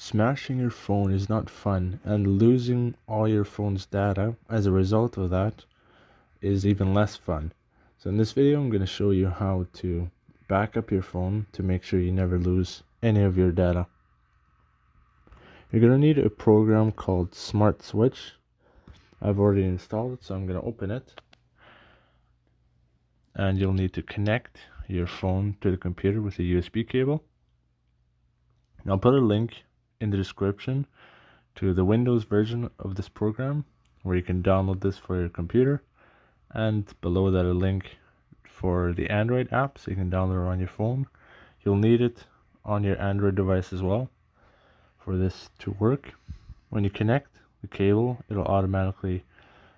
Smashing your phone is not fun, and losing all your phone's data as a result of that is even less fun. So in this video, I'm going to show you how to back up your phone to make sure you never lose any of your data. You're going to need a program called Smart Switch. I've already installed it, so I'm going to open it. And you'll need to connect your phone to the computer with a USB cable. I'll put a link in the description to the Windows version of this program where you can download this for your computer, and below that a link for the Android app so you can download it on your phone. You'll need it on your Android device as well for this to work. When you connect the cable, it'll automatically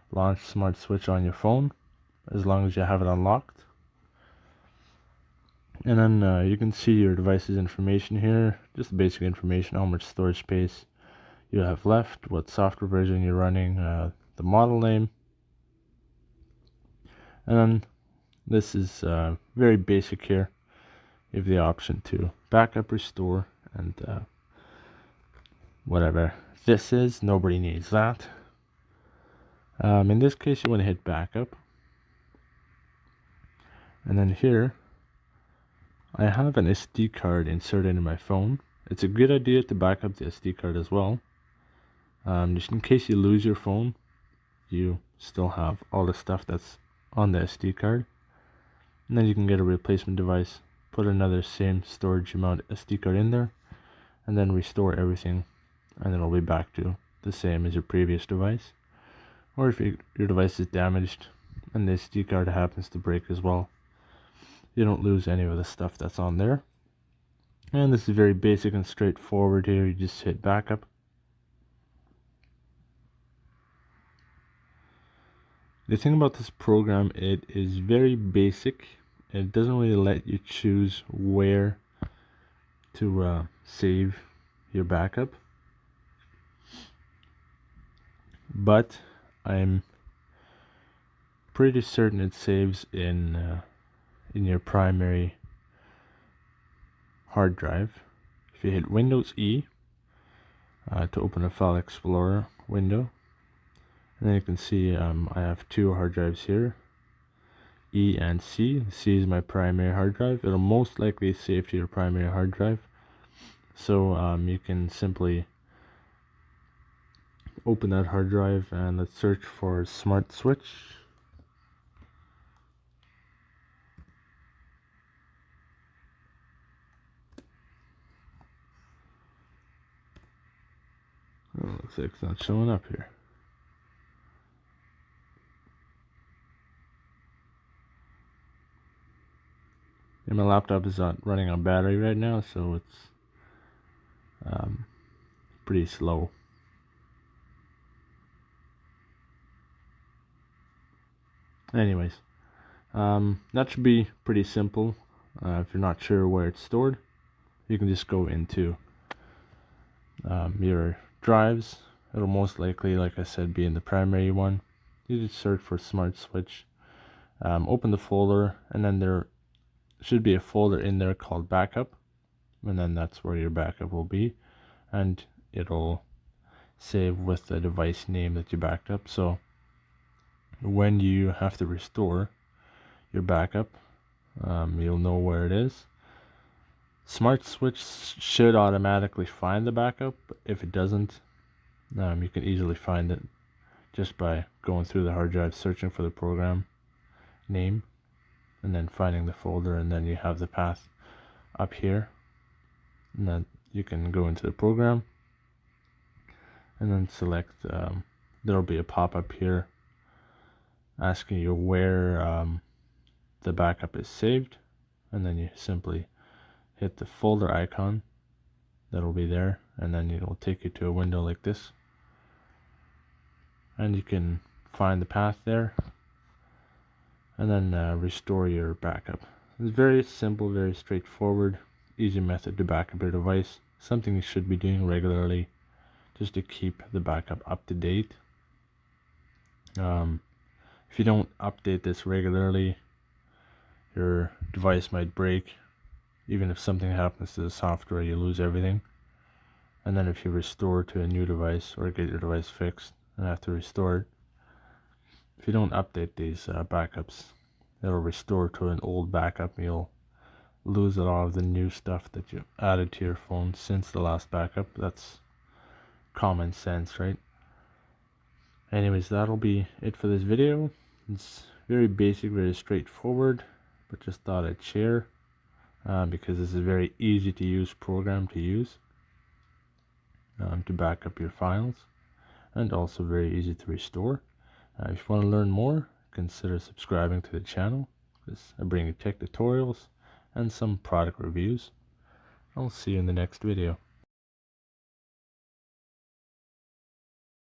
launch Smart Switch on your phone as long as you have it unlocked. And then you can see your device's information here, just basic information, how much storage space you have left, what software version you're running, the model name. And then this is very basic here. You have the option to backup, restore, and whatever this is. Nobody needs that. In this case, you want to hit backup. And then here, I have an SD card inserted in my phone. It's a good idea to back up the SD card as well. Just in case you lose your phone, you still have all the stuff that's on the SD card. And then you can get a replacement device, put another same storage amount SD card in there, and then restore everything, and it'll be back to the same as your previous device. Or if your device is damaged and the SD card happens to break as well, you don't lose any of the stuff that's on there. And this is very basic and straightforward here. You just hit backup. The thing about this program, it is very basic. It doesn't really let you choose where to save your backup. But I'm pretty certain it saves in your primary hard drive. If you hit Windows E to open a File Explorer window, and then you can see I have two hard drives here, E and C. C is my primary hard drive. It'll most likely save to your primary hard drive. So you can simply open that hard drive and let's search for Smart Switch. Oh, looks like it's not showing up here. And my laptop is not running on battery right now, so it's pretty slow. Anyways, that should be pretty simple. If you're not sure where it's stored, you can just go into your drives. It'll most likely, like I said, be in the primary one. You just search for Smart Switch, open the folder, and then there should be a folder in there called backup, and then that's where your backup will be, and it'll save with the device name that you backed up. So when you have to restore your backup, you'll know where it is. Smart Switch should automatically find the backup. If it doesn't, you can easily find it just by going through the hard drive, searching for the program name, and then finding the folder, and then you have the path up here, and then you can go into the program and then select there'll be a pop-up here asking you where the backup is saved, and then you simply hit the folder icon that'll be there, and then it'll take you to a window like this, and you can find the path there and then restore your backup. It's very simple, very straightforward, easy method to back up your device. Something you should be doing regularly just to keep the backup up to date. If you don't update this regularly, your device might break. Even if something happens to the software, you lose everything. And then if you restore to a new device or get your device fixed and have to restore it, if you don't update these backups, it'll restore to an old backup. You'll lose a lot of the new stuff that you added to your phone since the last backup. That's common sense, right? Anyways, that'll be it for this video. It's very basic, very straightforward, but just thought I'd share because this is a very easy to use program to use to back up your files, and also very easy to restore. If you want to learn more, consider subscribing to the channel, because I bring you tech tutorials and some product reviews. I'll see you in the next video.